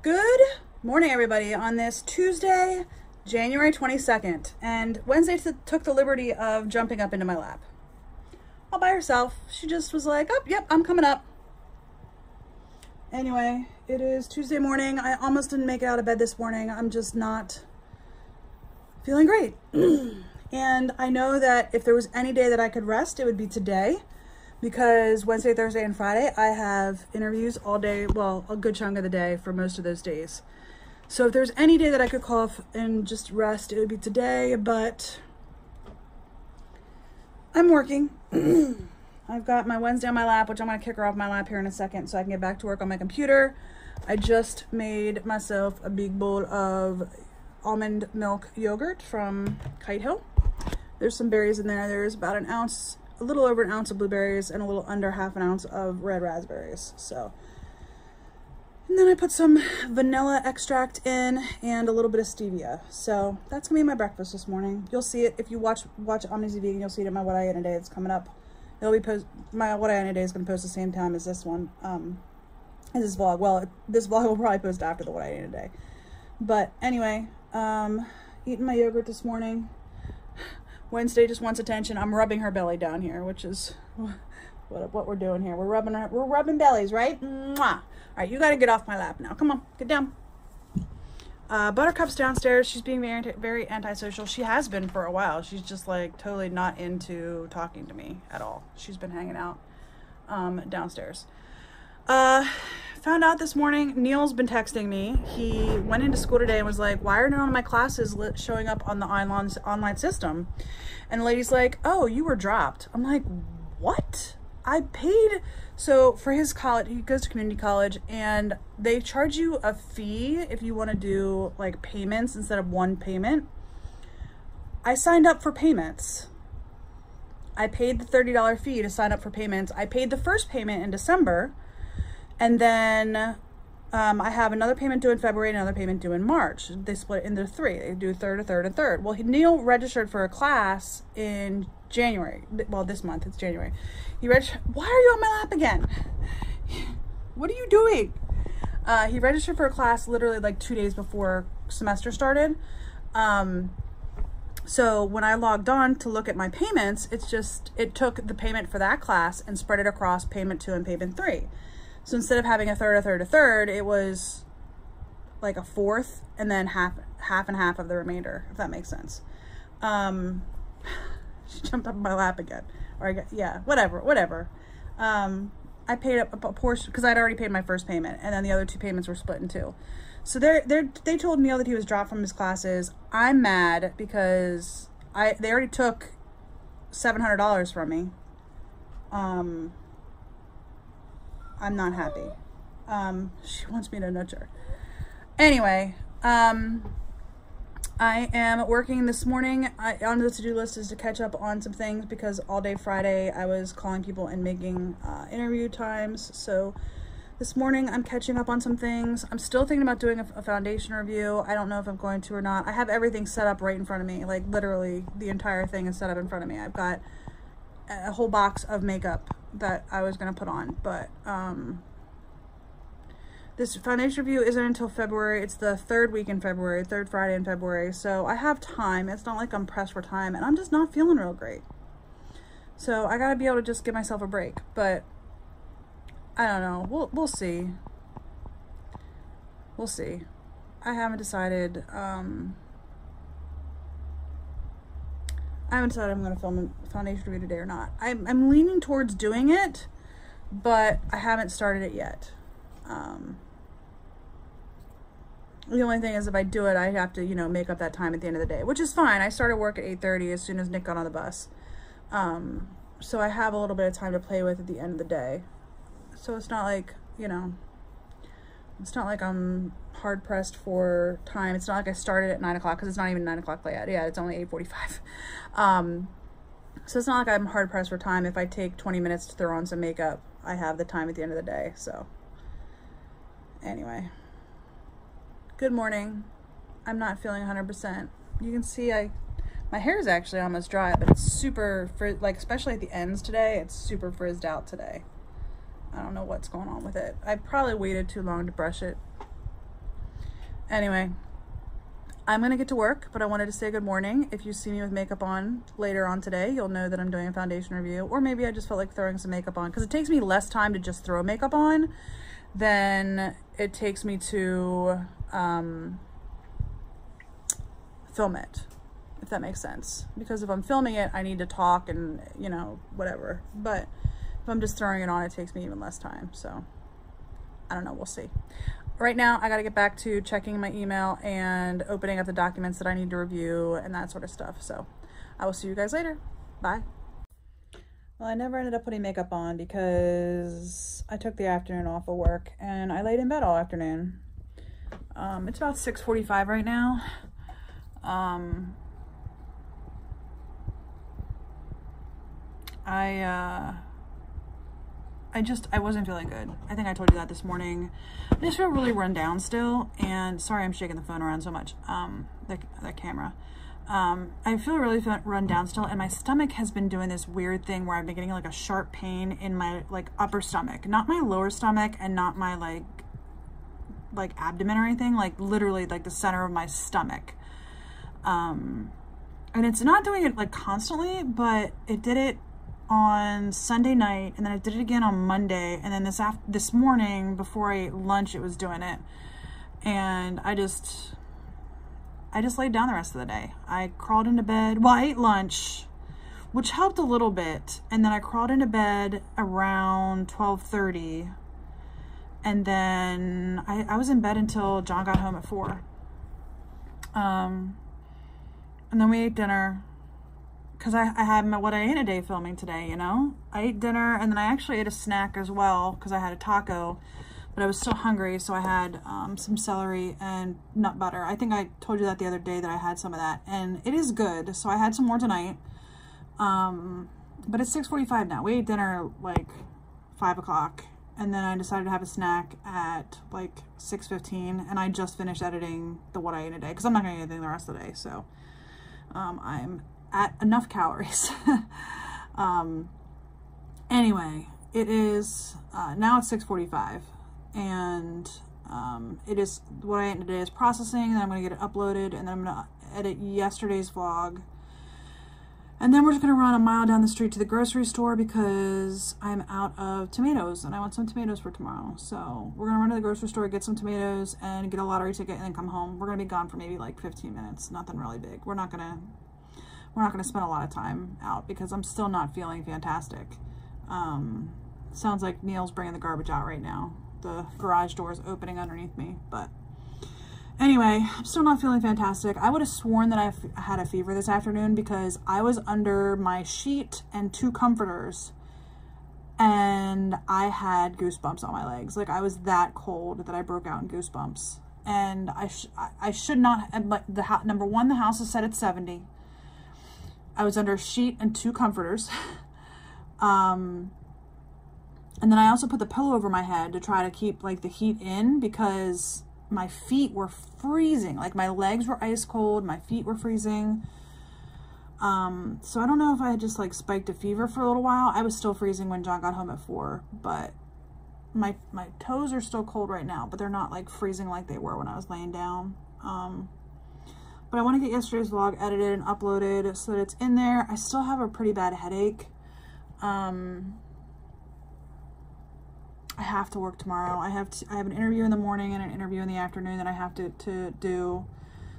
Good morning, everybody, on this Tuesday, January 22nd. And Wednesday took the liberty of jumping up into my lap. All by herself. She just was like, oh, yep, I'm coming up. Anyway, it is Tuesday morning. I almost didn't make it out of bed this morning. I'm just not feeling great. And I know that if there was any day that I could rest, it would be today. Because Wednesday, Thursday, and Friday, I have interviews all day, well, a good chunk of the day for most of those days. So if there's any day that I could call off and just rest, it would be today, but I'm working. I've got my Wednesday on my lap, which I'm going to kick her off my lap here in a second so I can get back to work on my computer. I just made myself a big bowl of almond milk yogurt from Kite Hill. There's some berries in there. There's about an ounce, a little over an ounce of blueberries and a little under half an ounce of red raspberries. So, and then I put some vanilla extract in and a little bit of stevia. So that's gonna be my breakfast this morning. You'll see it if you watch Omni Vegan. You'll see it in my What I Ate in a Day that's coming up. It'll be my What I Ate in a Day is gonna post the same time as this one, as this vlog. Well, this vlog will probably post after the What I Ate in a Day. But anyway, eating my yogurt this morning. Wednesday just wants attention. I'm rubbing her belly down here, which is what we're doing here. We're rubbing bellies, right? Mwah. All right, you got to get off my lap now. Come on, get down. Buttercup's downstairs. She's being very antisocial. She has been for a while. She's just like totally not into talking to me at all. She's been hanging out downstairs. Found out this morning, Neil's been texting me. He went into school today and was like, why are none of my classes showing up on the online system? And the lady's like, oh, you were dropped. I'm like, what? I paid. So for his college, he goes to community college, and they charge you a fee if you want to do like payments instead of one payment. I signed up for payments. I paid the $30 fee to sign up for payments. I paid the first payment in December. And then I have another payment due in February and another payment due in March. They split it into three. They do a third, a third. Well, Neil registered for a class in January. Well, this month, it's January. He registered. Why are you on my lap again? What are you doing? He registered for a class literally like 2 days before semester started. So when I logged on to look at my payments, it took the payment for that class and spread it across payment 2 and payment 3. So instead of having a third, it was like a fourth and then half and half of the remainder, if that makes sense. She jumped up in my lap again. Yeah, whatever. I paid a portion because I'd already paid my first payment, and then the other 2 payments were split in 2. So they told Neil that he was dropped from his classes. I'm mad because they already took $700 from me. I'm not happy. She wants me to nudge her. Anyway, I am working this morning. On the to-do list is to catch up on some things because all day Friday I was calling people and making interview times. So this morning I'm catching up on some things. I'm still thinking about doing a foundation review. I don't know if I'm going to or not. I have everything set up right in front of me. Like literally the entire thing is set up in front of me. I've got a whole box of makeup that I was going to put on, but this foundation review isn't until February. It's the third week in February, third Friday in February, so I have time. It's not like I'm pressed for time, and I'm just not feeling real great. So I gotta be able to just give myself a break, but I don't know. We'll see. We'll see. I haven't decided. I haven't decided I'm going to film a foundation review today or not. I'm leaning towards doing it, but I haven't started it yet. The only thing is if I do it, I have to, make up that time at the end of the day, which is fine. I started work at 8:30 as soon as Nick got on the bus. So I have a little bit of time to play with at the end of the day. So it's not like, it's not like I'm hard pressed for time. It's not like I started at 9 o'clock because it's not even 9 o'clock yet. Yeah, it's only 8:45. So it's not like I'm hard pressed for time. If I take 20 minutes to throw on some makeup, I have the time at the end of the day. So anyway, good morning. I'm not feeling 100%. You can see my hair is actually almost dry, but it's super, especially at the ends today, it's super frizzed out today. I don't know what's going on with it. I probably waited too long to brush it. Anyway, I'm gonna get to work, but I wanted to say good morning. If you see me with makeup on later on today, you'll know that I'm doing a foundation review, or maybe I just felt like throwing some makeup on, because it takes me less time to just throw makeup on than it takes me to film it, if that makes sense. Because if I'm filming it, I need to talk and, you know, whatever. But if I'm just throwing it on, it takes me even less time. So I don't know, we'll see. Right now, I gotta get back to checking my email and opening up the documents that I need to review and that sort of stuff. So I will see you guys later. Bye. Well, I never ended up putting makeup on because I took the afternoon off of work and I laid in bed all afternoon. It's about 6:45 right now. I wasn't feeling good. I think I told you that this morning. I just feel really run down still, and sorry I'm shaking the phone around so much, the camera. I feel really run down still, and my stomach has been doing this weird thing where I've been getting like a sharp pain in my like upper stomach, not my lower stomach and not my like abdomen or anything, like literally like the center of my stomach. And it's not doing it like constantly, but it did it on Sunday night, and then I did it again on Monday, and then this morning before I ate lunch it was doing it, and I just laid down the rest of the day. I crawled into bed. Well, I ate lunch, which helped a little bit, and then I crawled into bed around 12:30, and then I was in bed until John got home at 4. And then we ate dinner, because I had my What I Ate in a Day filming today, you know? I ate dinner, and then I actually ate a snack as well, because I had a taco, but I was still hungry, so I had some celery and nut butter. I think I told you that the other day that I had some of that, and it is good, so I had some more tonight. But it's 6:45 now. We ate dinner like 5 o'clock, and then I decided to have a snack at like 6:15, and I just finished editing the What I Ate in a Day, because I'm not going to eat anything the rest of the day, so I'm at enough calories. Anyway, it is now it's 6:45, and it is What I Ate in a Day is processing, and I'm going to get it uploaded, and then I'm going to edit yesterday's vlog, and then we're just going to run a mile down the street to the grocery store because I'm out of tomatoes and I want some tomatoes for tomorrow. So we're going to run to the grocery store, get some tomatoes, and get a lottery ticket, and then come home. We're going to be gone for maybe like 15 minutes. Nothing really big. We're not going to spend a lot of time out because I'm still not feeling fantastic. Sounds like Neil's bringing the garbage out right now. The garage door is opening underneath me, but anyway, I'm still not feeling fantastic. I would have sworn that I had a fever this afternoon because I was under my sheet and 2 comforters, and I had goosebumps on my legs. Like, I was that cold that I broke out in goosebumps. And I should not have, like, number one, the house is set at 70. I was under a sheet and 2 comforters. And then I also put the pillow over my head to try to keep like the heat in because my feet were freezing. Like, my legs were ice cold, my feet were freezing. So I don't know if I had just like spiked a fever for a little while. I was still freezing when John got home at 4, but my toes are still cold right now, but they're not like freezing like they were when I was laying down. But I want to get yesterday's vlog edited and uploaded so that it's in there. I still have a pretty bad headache. I have to work tomorrow. I have an interview in the morning and an interview in the afternoon that I have to do.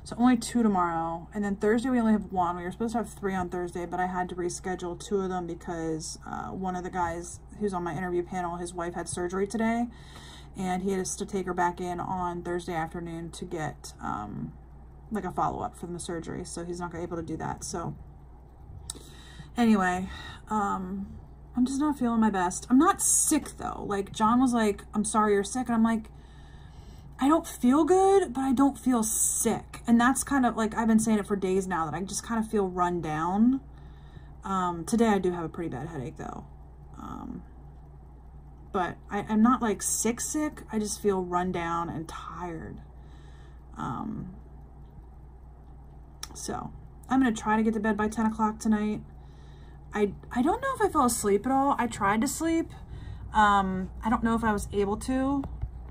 So only 2 tomorrow. And then Thursday we only have 1. We were supposed to have 3 on Thursday, but I had to reschedule 2 of them because one of the guys who's on my interview panel, his wife had surgery today, and he has to take her back in on Thursday afternoon to get like a follow-up from the surgery. So he's not able to do that. So anyway, I'm just not feeling my best. I'm not sick though. Like, John was like, I'm sorry you're sick. And I'm like, I don't feel good, but I don't feel sick. And that's kind of like, I've been saying it for days now that I just kind of feel run down. Today I do have a pretty bad headache though. But I'm not like sick. I just feel run down and tired. So I'm going to try to get to bed by 10 o'clock tonight. I don't know if I fell asleep at all. I tried to sleep. I don't know if I was able to.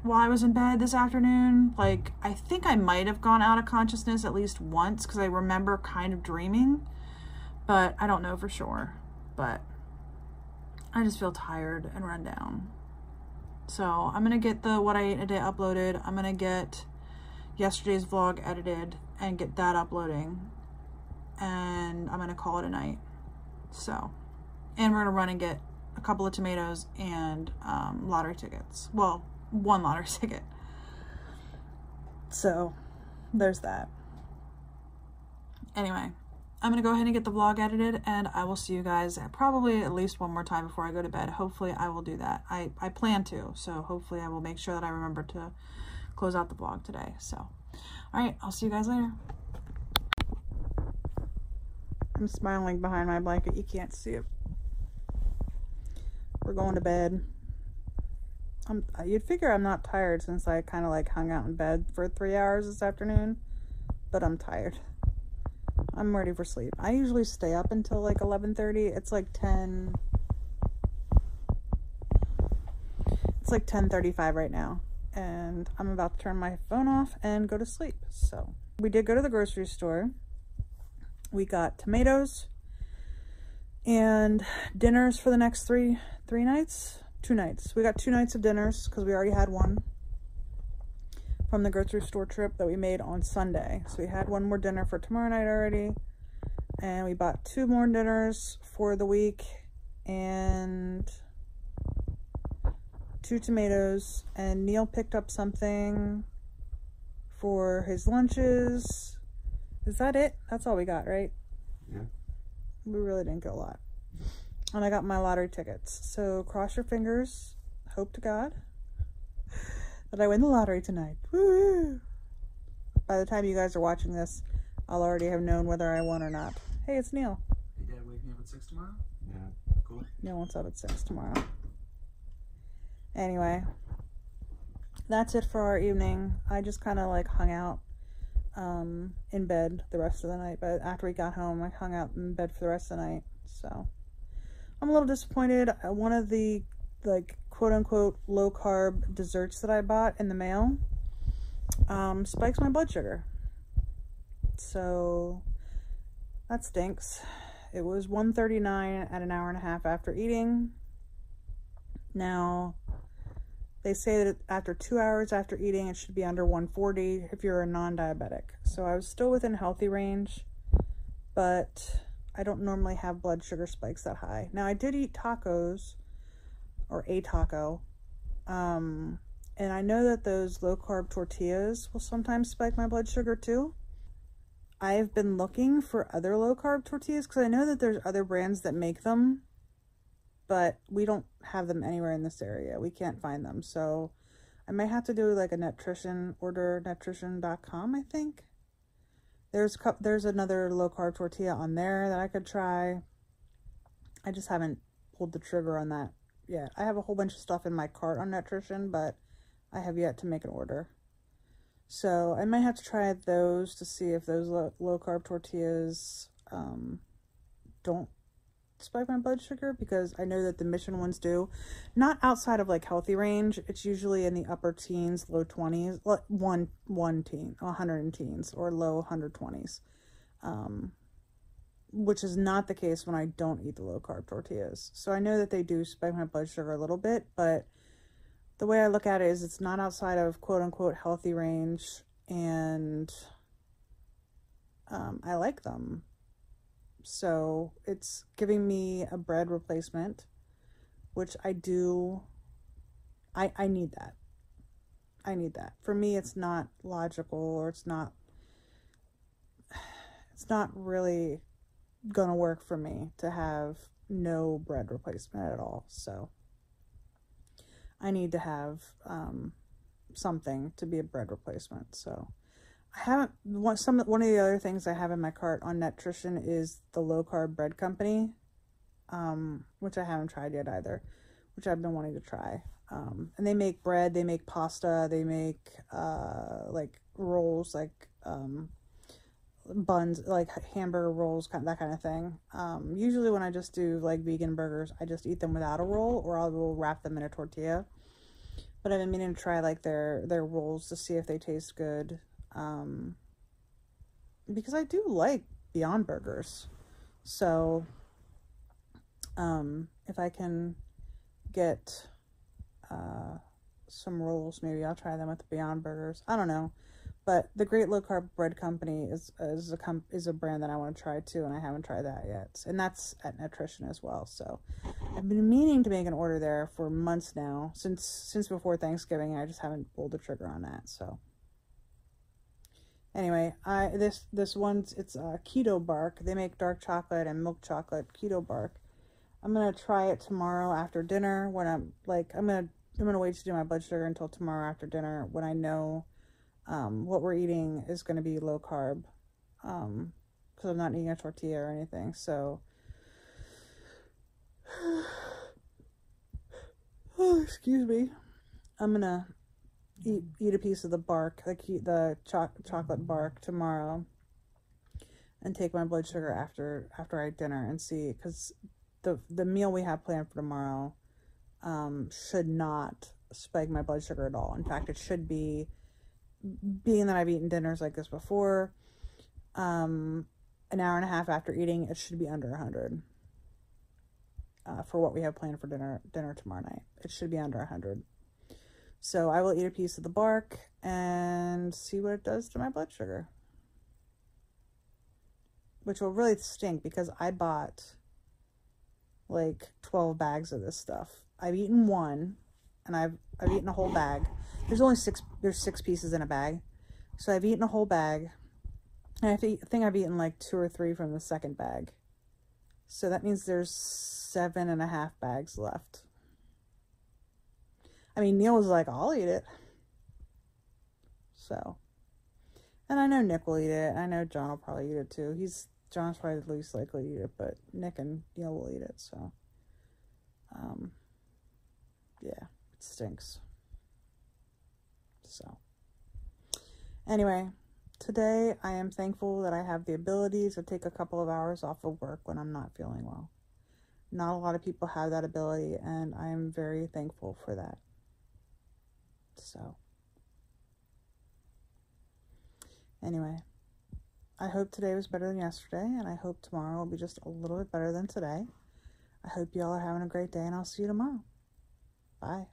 while I was in bed this afternoon. Like, I think I might have gone out of consciousness at least once because I remember kind of dreaming, but I don't know for sure. But I just feel tired and run down. So I'm gonna get the what I ate in a day uploaded. I'm gonna get yesterday's vlog edited and get that uploading, and I'm gonna call it a night. So, and we're gonna run and get a couple of tomatoes and lottery tickets. Well, one lottery ticket. So there's that. Anyway, I'm gonna go ahead and get the vlog edited, and I will see you guys probably at least one more time before I go to bed. Hopefully I will do that. I plan to, so hopefully I will make sure that I remember to close out the vlog today. So, all right, I'll see you guys later. I'm smiling behind my blanket. You can't see it. We're going to bed. You'd figure I'm not tired since I kind of like hung out in bed for 3 hours this afternoon, but I'm tired. I'm ready for sleep. I usually stay up until like 11:30. It's like 10:35 right now, and I'm about to turn my phone off and go to sleep. So we did go to the grocery store. We got tomatoes and dinners for the next three nights. 2 nights. We got 2 nights of dinners because we already had one from the grocery store trip that we made on Sunday. So we had one more dinner for tomorrow night already, and we bought 2 more dinners for the week and 2 tomatoes, and Neil picked up something for his lunches. Is that it? That's all we got, right? Yeah. We really didn't get a lot. And I got my lottery tickets. So cross your fingers. Hope to God that I win the lottery tonight. Woo! By the time you guys are watching this, I'll already have known whether I won or not. Hey, it's Neil. Hey, Dad, wake me up at 6 tomorrow? Yeah. Cool. Neil wants up at 6 tomorrow. Anyway, that's it for our evening. I just kind of like hung out in bed the rest of the night, but after we got home I hung out in bed for the rest of the night. So I'm a little disappointed. One of the like quote-unquote low-carb desserts that I bought in the mail spikes my blood sugar, so that stinks. It was 139 at an hour and a half after eating. Now they say that after 2 hours after eating, it should be under 140 if you're a non-diabetic. So I was still within healthy range, but I don't normally have blood sugar spikes that high. Now I did eat tacos, or a taco, and I know that those low-carb tortillas will sometimes spike my blood sugar too. I've been looking for other low-carb tortillas because I know that there's other brands that make them, but we don't have them anywhere in this area. We can't find them. So I might have to do like a Nutrition, order nutrition.com, I think. There's another low-carb tortilla on there that I could try. I just haven't pulled the trigger on that yet. I have a whole bunch of stuff in my cart on Nutrition, but I have yet to make an order. So I might have to try those to see if those low-carb tortillas don't spike my blood sugar, because I know that the Mission ones do. Not outside of like healthy range. It's usually in the upper teens, low 20s, one teen, 100 teens, or low 120s, which is not the case when I don't eat the low carb tortillas. So I know that they do spike my blood sugar a little bit, but the way I look at it is it's not outside of quote unquote healthy range, and I like them. So it's giving me a bread replacement, which I do. I need that. I need that. For me, it's not logical, or it's not really gonna work for me to have no bread replacement at all. So I need to have something to be a bread replacement. So I haven't, one of the other things I have in my cart on Nutrition is the low carb bread company, which I haven't tried yet either, which I've been wanting to try. And they make bread, they make pasta, they make like rolls, like buns, like hamburger rolls, that kind of thing. Usually when I just do like vegan burgers, I just eat them without a roll, or I will wrap them in a tortilla. But I've been meaning to try like their rolls to see if they taste good. Because I do like Beyond Burgers. So if I can get some rolls, maybe I'll try them with the Beyond Burgers. I don't know. But the Great Low Carb Bread Company is a brand that I want to try too, and I haven't tried that yet. And that's at Nutrition as well. So I've been meaning to make an order there for months now, since before Thanksgiving. I just haven't pulled the trigger on that. So anyway, this one's, it's Keto Bark. They make dark chocolate and milk chocolate Keto Bark. I'm gonna try it tomorrow after dinner when I'm gonna wait to do my blood sugar until tomorrow after dinner when I know what we're eating is going to be low carb, because I'm not eating a tortilla or anything. So oh, excuse me, I'm gonna eat a piece of the bark, the chocolate bark tomorrow, and take my blood sugar after I eat dinner and see, because the meal we have planned for tomorrow should not spike my blood sugar at all. In fact, it should be, being that I've eaten dinners like this before, an hour and a half after eating, it should be under 100. For what we have planned for dinner tomorrow night, it should be under 100. So I will eat a piece of the bark and see what it does to my blood sugar, which will really stink because I bought like 12 bags of this stuff. I've eaten one, and I've eaten a whole bag. There's 6 pieces in a bag. So I've eaten a whole bag. And I think I've eaten like 2 or 3 from the second bag. So that means there's 7.5 bags left. I mean, Neil was like, I'll eat it. So, and I know Nick will eat it. I know John will probably eat it too. John's probably the least likely to eat it, but Nick and Neil will eat it. So, yeah, it stinks. So, anyway, today I am thankful that I have the ability to take a couple of hours off of work when I'm not feeling well. Not a lot of people have that ability, and I am very thankful for that. So, anyway, I hope today was better than yesterday, and I hope tomorrow will be just a little bit better than today. I hope you all are having a great day, and I'll see you tomorrow. Bye.